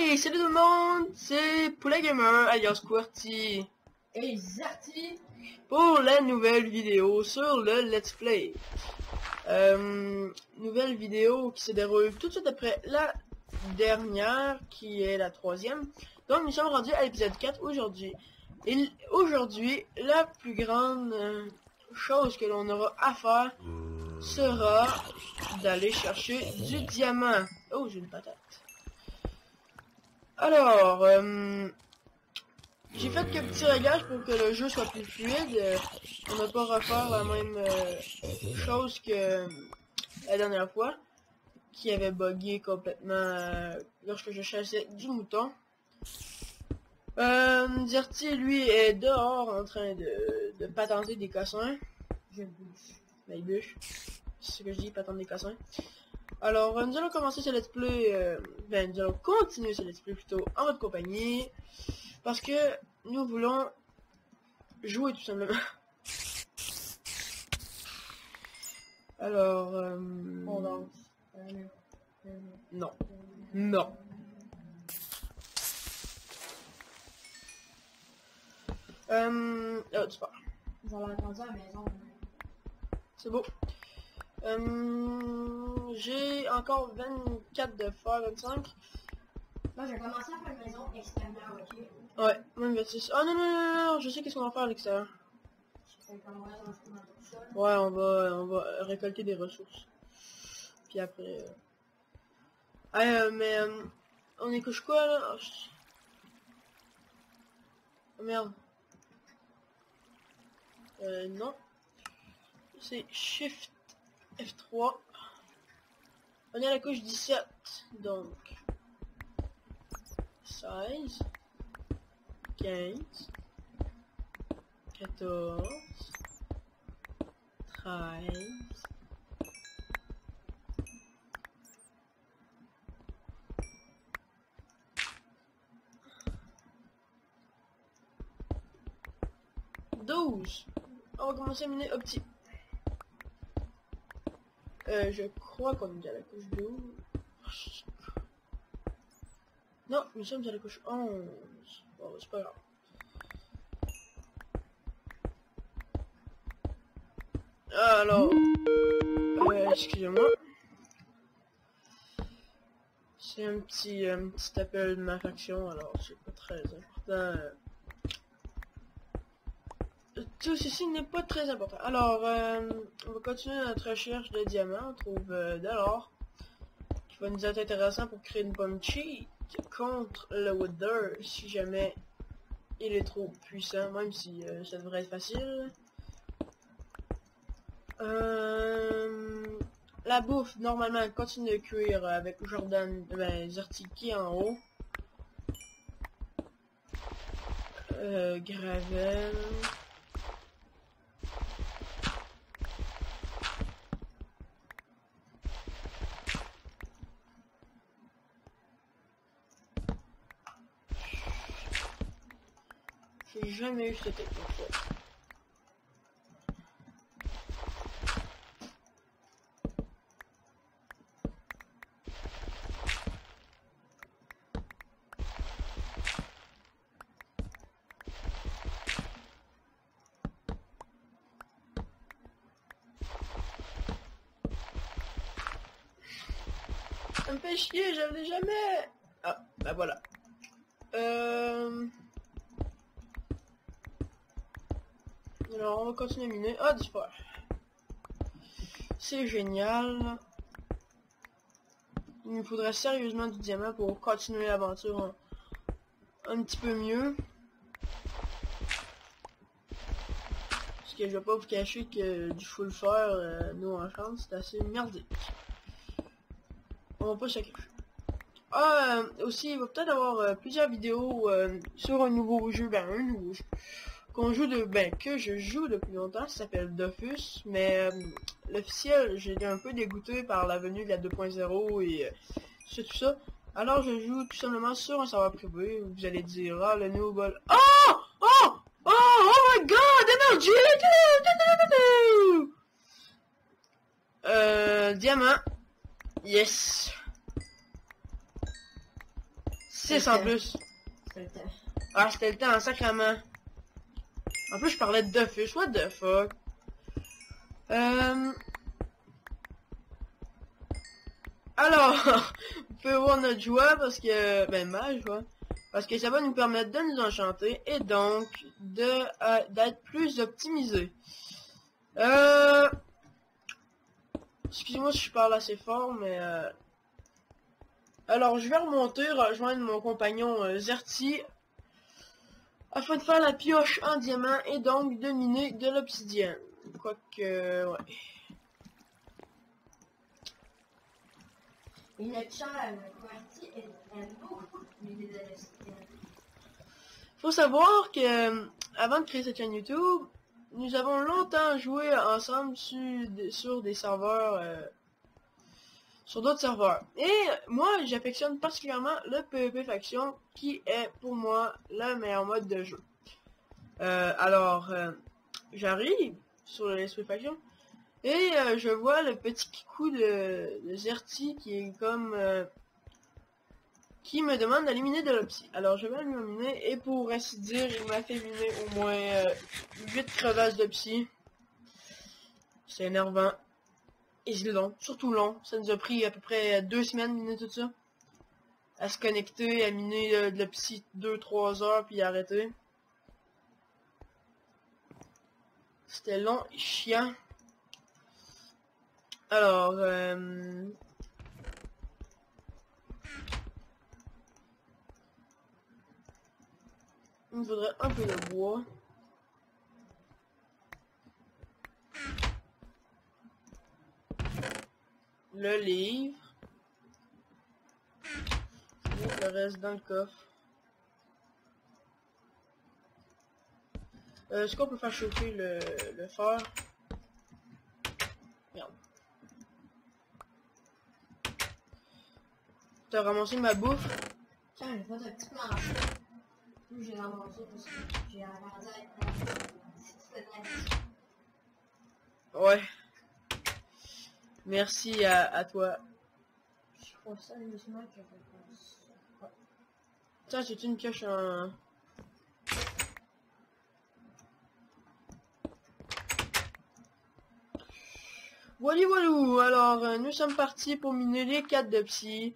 Hey, salut tout le monde, c'est Poulet Gamer, alias QWERTY, et Zarty pour la nouvelle vidéo sur le Let's Play. Nouvelle vidéo qui se déroule tout de suite après la dernière, qui est la troisième. Donc nous sommes rendus à l'épisode 4 aujourd'hui. Et aujourd'hui, la plus grande chose que l'on aura à faire sera d'aller chercher du diamant. Oh, j'ai une patate. Alors, j'ai fait quelques petits réglages pour que le jeu soit plus fluide. On ne va pas refaire la même chose que la dernière fois, qui avait bugué complètement lorsque je chassais du mouton. Zarty, lui, est dehors en train de patenter des cassins. Je bouge. Il bûche. C'est ce que je dis, patenter des cassins. Alors, nous allons commencer ce let's play, nous allons continuer ce let's play plutôt en votre compagnie, parce que nous voulons jouer tout simplement. Alors, On danse. non, non. Oh, tu pars. J'en ai entendu à la maison. C'est beau. J'ai encore 24 de fer, 25. Moi, j'ai commencé à faire une maison extérieure, ok? Ouais, même 26. Oh non, non, non, non, je sais qu'est-ce qu'on va faire à l'extérieur. Je fais comme moi dans tout ça. Ouais, on va récolter des ressources. Puis après... mais... on est couche quoi, là? Oh, merde. Non. C'est Shift F3. On est à la couche 17. Donc... 16... 15... 14... 13... 12. On va commencer à miner au petit. Je crois qu'on est déjà à la couche 12. Non, nous sommes à la couche 11. Bon, c'est pas grave. Alors, excusez-moi. C'est un petit appel de ma faction, alors c'est pas très important. Tout ceci n'est pas très important. Alors, on va continuer notre recherche de diamants. On trouve de l'or qui va nous être intéressant pour créer une bonne cheat contre le Wither si jamais il est trop puissant, même si ça devrait être facile. La bouffe, normalement, continue de cuire avec Jordan, Zarty qui est en haut. Gravel. J'ai jamais eu cette technique. Ça me fait chier, je l'ai jamais. Ah, bah voilà. Alors, on va continuer à miner. Ah, du fer. C'est génial. Il nous faudrait sérieusement du diamant pour continuer l'aventure un petit peu mieux. Parce que je vais pas vous cacher que du full fer, nous en chance, c'est assez merdique. On va pas sacrifier. Ah, aussi, il va peut-être avoir plusieurs vidéos sur un nouveau jeu, un nouveau jeu qu'on joue que je joue depuis longtemps, ça s'appelle Dofus, mais l'officiel, j'ai été un peu dégoûté par la venue de la 2.0 et tout ça. Alors je joue tout simplement sur un serveur privé, vous allez dire, ah, le nouveau bol. Oh! Oh! Oh! Oh my god! Energy! Diamant. Yes. 6 en plus. C'est le temps. Ah, c'était le temps, sacrément. En plus, je parlais de fish. What the fuck? Alors, vous pouvez voir notre joie parce que... Ben, ma joie. Parce que ça va nous permettre de nous enchanter et donc d'être plus optimisé. Excusez-moi si je parle assez fort, mais... Alors, je vais remonter, rejoindre mon compagnon Zerti, afin de faire la pioche en diamant et donc de miner de l'obsidienne. Quoique, ouais. Et notre champ converti est beaucoup plus de l'obsidienne. Faut savoir que, avant de créer cette chaîne YouTube, nous avons longtemps joué ensemble sur des serveurs... sur d'autres serveurs. Et moi, j'affectionne particulièrement le PvP Faction, qui est pour moi le meilleur mode de jeu. Alors, j'arrive sur le Let's Play Faction, et je vois le petit kikou de Zerti qui est comme... qui me demande d'éliminer de l'opsie. Alors, je vais l'éliminer, et pour ainsi dire, il m'a fait miner au moins 8 crevasses d'opsie. C'est énervant. Et c'est long, surtout long. Ça nous a pris à peu près 2 semaines de miner tout ça. À se connecter, à miner de l'opsie 2-3 heures, puis arrêter. C'était long et chiant. Alors, il me faudrait un peu de bois. Le livre. Et le reste dans le coffre. Est-ce qu'on peut faire chauffer le fer? Merde. T'as ramassé ma bouffe? Tiens, je vais faire un petit peu marcher. J'ai ramassé parce que j'ai regardé Ouais. Merci à toi. Je crois sérieusement que je pense. Ouais. Tiens, c'est une pioche en... Voilà, voilà. Alors, nous sommes partis pour miner les 4 de psy.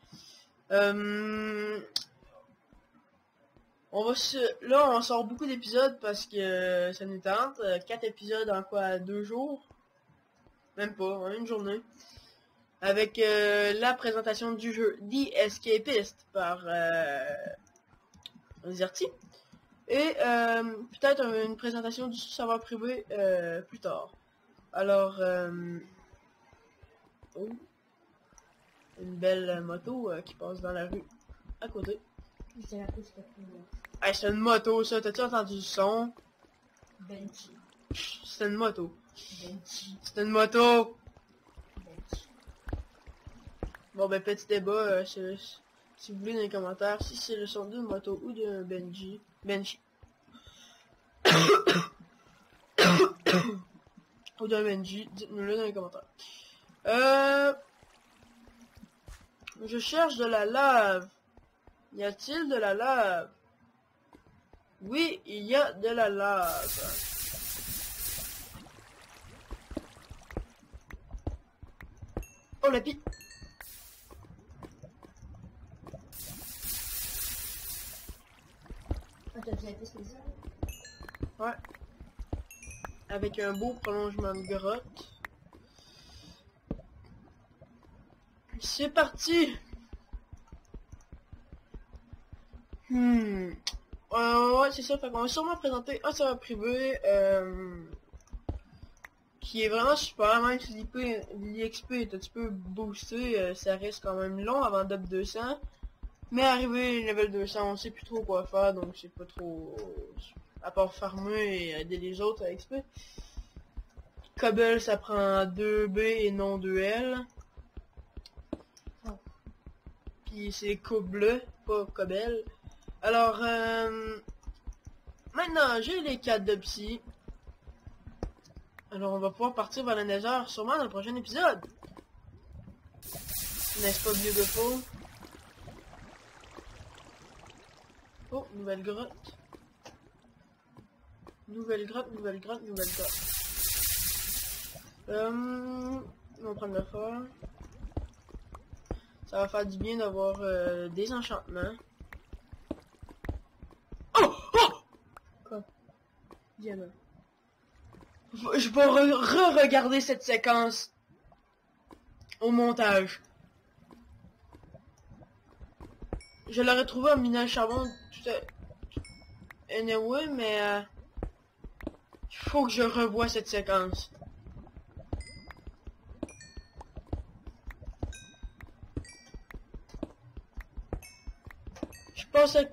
Là, on sort beaucoup d'épisodes parce que ça nous tente. 4 épisodes en quoi? 2 jours? Même pas, en une journée. Avec la présentation du jeu The Escapist par Zerti. Et peut-être une présentation du serveur privé plus tard. Alors, oh, une belle moto qui passe dans la rue à côté. Hey, c'est une moto ça, t'as-tu entendu le son? Benji. C'est une moto. Benji. C'est une moto! Benji. Bon ben petit débat, si vous voulez dans les commentaires, si c'est le son d'une moto ou d'un Benji. Ou d'un Benji, dites-nous-le dans les commentaires. Je cherche de la lave. Y a-t-il de la lave? Oui, il y a de la lave. Oh la pique. Ah, t'as déjà été spécial? Ouais. Avec un beau prolongement de grotte. C'est parti. Ouais, c'est ça. Fait qu'on va sûrement présenter un serveur privé qui est vraiment super. Même si l'XP est un petit peu boosté, ça reste quand même long avant d'up 200. Mais arrivé level 200, on sait plus trop quoi faire, donc c'est pas trop... À part farmer et aider les autres à XP. Cobble, ça prend 2B et non 2L. Puis c'est Cobble, pas Cobble. Alors, maintenant, j'ai les 4 de psy. Alors, on va pouvoir partir vers le Nether, sûrement dans le prochain épisode. N'est-ce pas beautiful? Oh, nouvelle grotte. Nouvelle grotte, nouvelle grotte, nouvelle grotte. On va prendre le fer. Ça va faire du bien d'avoir des enchantements. Oh! Oh! Quoi? Diamant. Je vais re-regarder cette séquence au montage. Je l'aurais trouvé en minant le charbon tout à... Anyway, mais... il faut que je revoie cette séquence. Je pensais...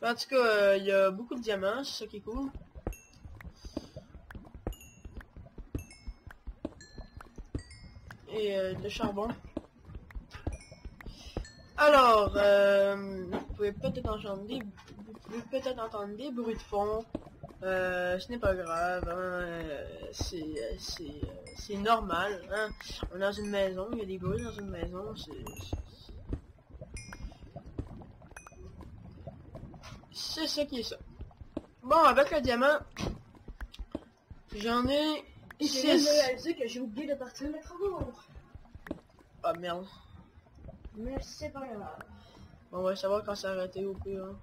En tout cas, il y a beaucoup de diamants, c'est ça qui est cool. Et de charbon. Alors, vous pouvez peut-être entendre des bruits de fond. Ce n'est pas grave, hein, c'est normal. Hein. On est dans une maison, il y a des bruits dans une maison, c'est ça qui est ça. Bon, avec le diamant, j'en ai Et j'ai 6. même réalisé que j'ai oublié de partir mes travaux. Ah merde. Mais c'est pas grave. Bon, on va savoir quand c'est arrêté au pire. Hein.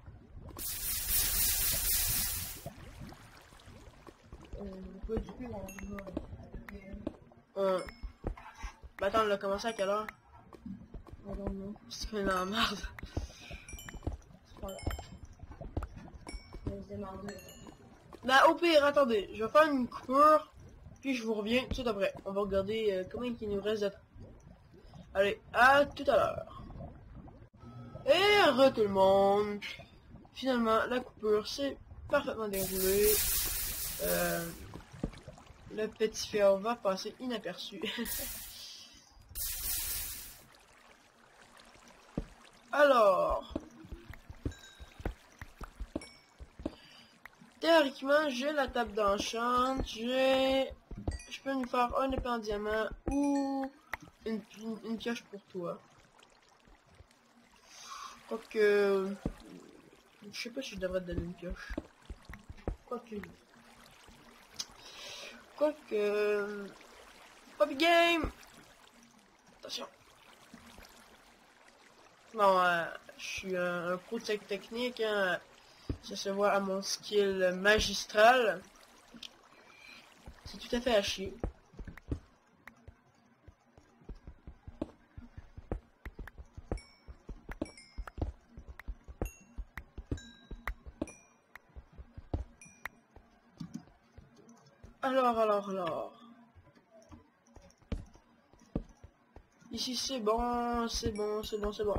Du coup, on va... Bah attends, on a commencé à quelle heure? I don't know. C'est qu'on est dans la merde. C'est pas grave. Je vais se démarrer. Bah au pire, attendez, je vais faire une coupure, puis je vous reviens tout de suite après. On va regarder comment il nous reste de temps. Allez, à tout à l'heure. Et re tout le monde. Finalement, la coupure s'est parfaitement déroulée. Le petit fer va passer inaperçu. Alors, théoriquement, j'ai la table d'enchant, je peux nous faire un épée en diamant ou une pioche pour toi. Quoique, je sais pas si je devrais te donner une pioche. Quoique, Poppy Game! Attention. Non, je suis un pro de cette technique, hein. Ça se voit à mon skill magistral. C'est tout à fait à chier. Alors. Ici c'est bon, c'est bon.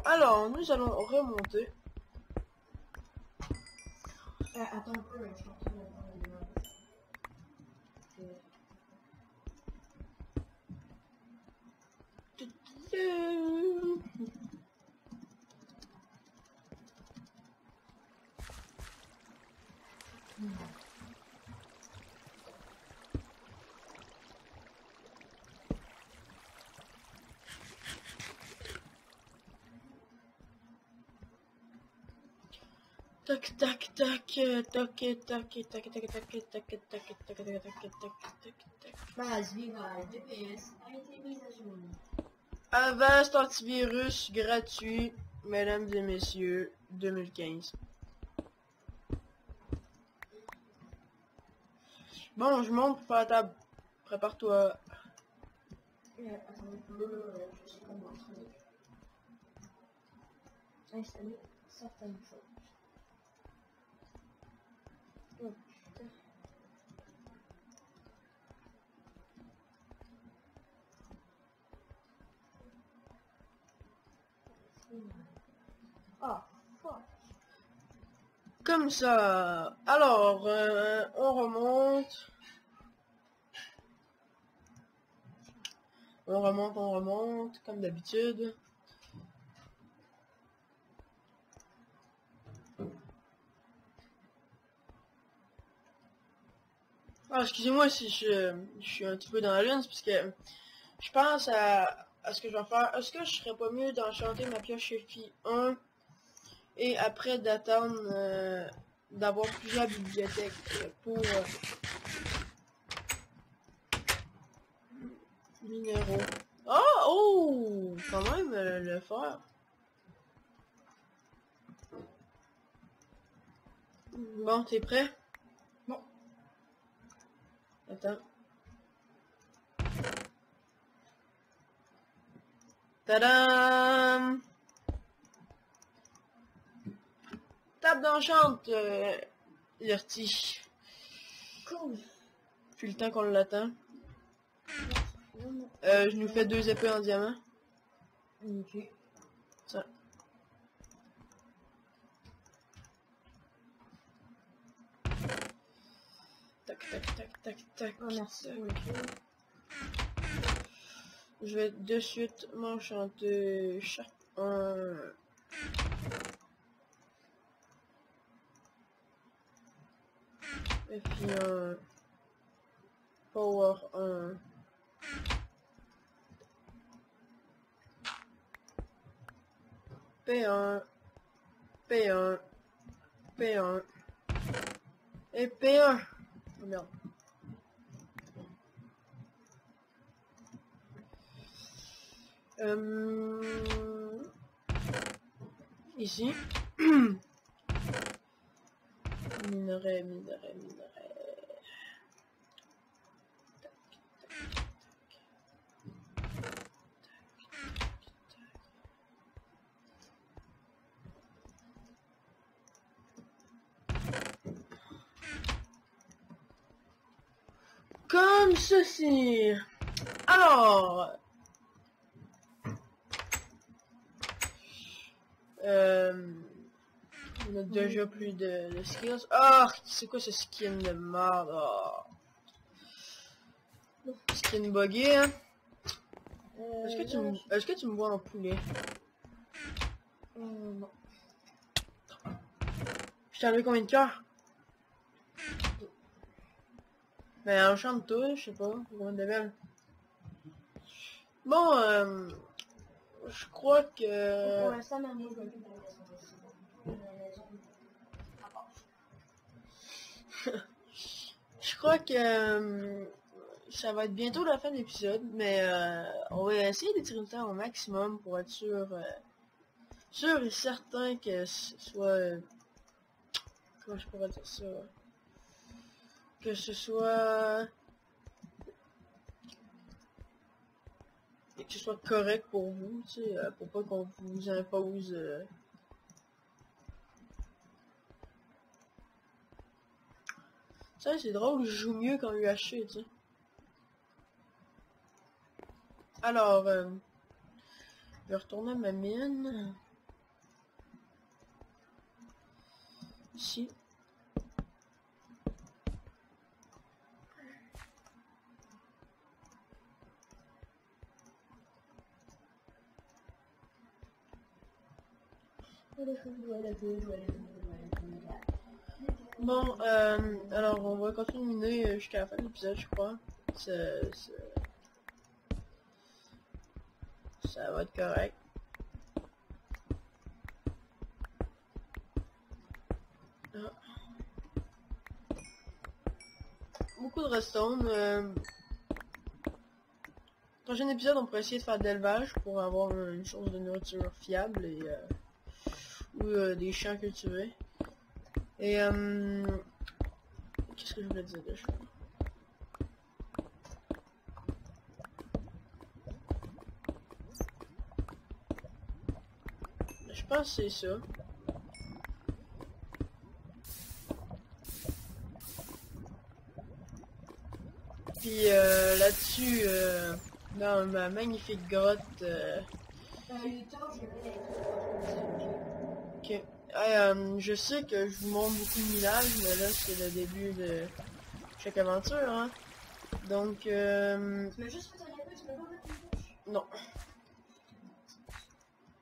Alors, nous allons remonter. Attends un peu, je suis en train de Tac. base virale DPS a été mise à jour. Avast antivirus gratuit, mesdames et messieurs, 2015. Bon, je monte pour faire la table. Prépare-toi. Attends un peu, je suis comme en train d'installer certaines choses. Oh putain. Ah, fuck. Comme ça. Alors, on remonte. On remonte, comme d'habitude. Ah, excusez-moi si je suis un petit peu dans la lune, c'est parce que je pense à ce que je vais faire. Est-ce que je serais pas mieux d'enchanter ma pioche Phi 1 et après d'attendre d'avoir plusieurs bibliothèques pour minéraux. Oh! Oh! Quand même, le fer. Bon, t'es prêt? Bon. Attends. Tadam! Table d'enchante, Lurti. Cool. Depuis le temps qu'on l'attend. Je nous fais 2 épées en diamant. Ok. Ça. Tac, tac, tac, tac, tac. Oh, merci. tac. Ok. Je vais de suite m'enchanter chaque un. Et puis un power 1. P1, P1, P1 et P1. Oh merde. Ici. Minerai, minerai, minerai. Comme ceci. Alors. On a déjà plus de skills. Ah, c'est quoi ce skin de merde? Oh. Skin buggé, hein? Est-ce que tu me vois en poulet? Non. Je t'ai enlevé combien de cœurs? Ben, enchante-toi, je sais pas, combien de belles. Bon, je crois que... Pour l'instant, même moi, je vais plus dans la maison. Je crois que ça va être bientôt la fin de l'épisode, mais on va essayer d'étirer le temps au maximum pour être sûr et certain que ce soit... comment je pourrais dire ça? Que ce soit... que ce soit correct pour vous, tu sais, pour pas qu'on vous impose... Ça, c'est drôle, je joue mieux qu'en UHC, tu sais. Alors, je vais retourner à ma mine. Ici. Bon, alors on va continuer de miner jusqu'à la fin de l'épisode, je crois. Ça va être correct. Ah. Beaucoup de redstone. Prochain épisode, on pourrait essayer de faire de l'élevage pour avoir une source de nourriture fiable et ou des champs cultivés. Et qu'est-ce que je voulais dire déjà? Je pense que c'est ça. Puis là-dessus, dans ma magnifique grotte. Ok. Je sais que je vous montre beaucoup de minage, mais là c'est le début de chaque aventure, hein. Donc, Tu m'as juste fait un appel, tu m'as pas fait une touche. non.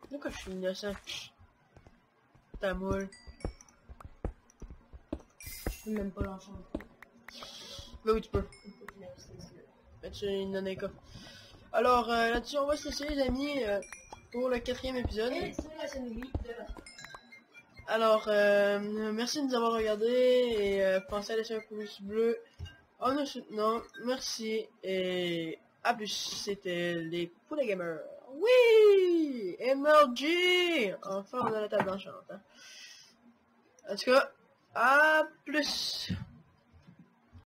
Pourquoi je suis innocent? Ta moule. Je peux même pas l'enchanter. Ben oui, tu peux. Il faut qu'il appuie ici. Ben, tu une donné quoi. Alors, là-dessus, on va se laisser, les amis, pour le 4e épisode. Et c'est la chaîne de Alors, merci de nous avoir regardés et pensez à laisser un pouce bleu en nous soutenant. Merci et à plus. C'était les Poulets Gamers. Oui! MLG! Enfin, on a la table enchante. Hein. En tout cas, à plus!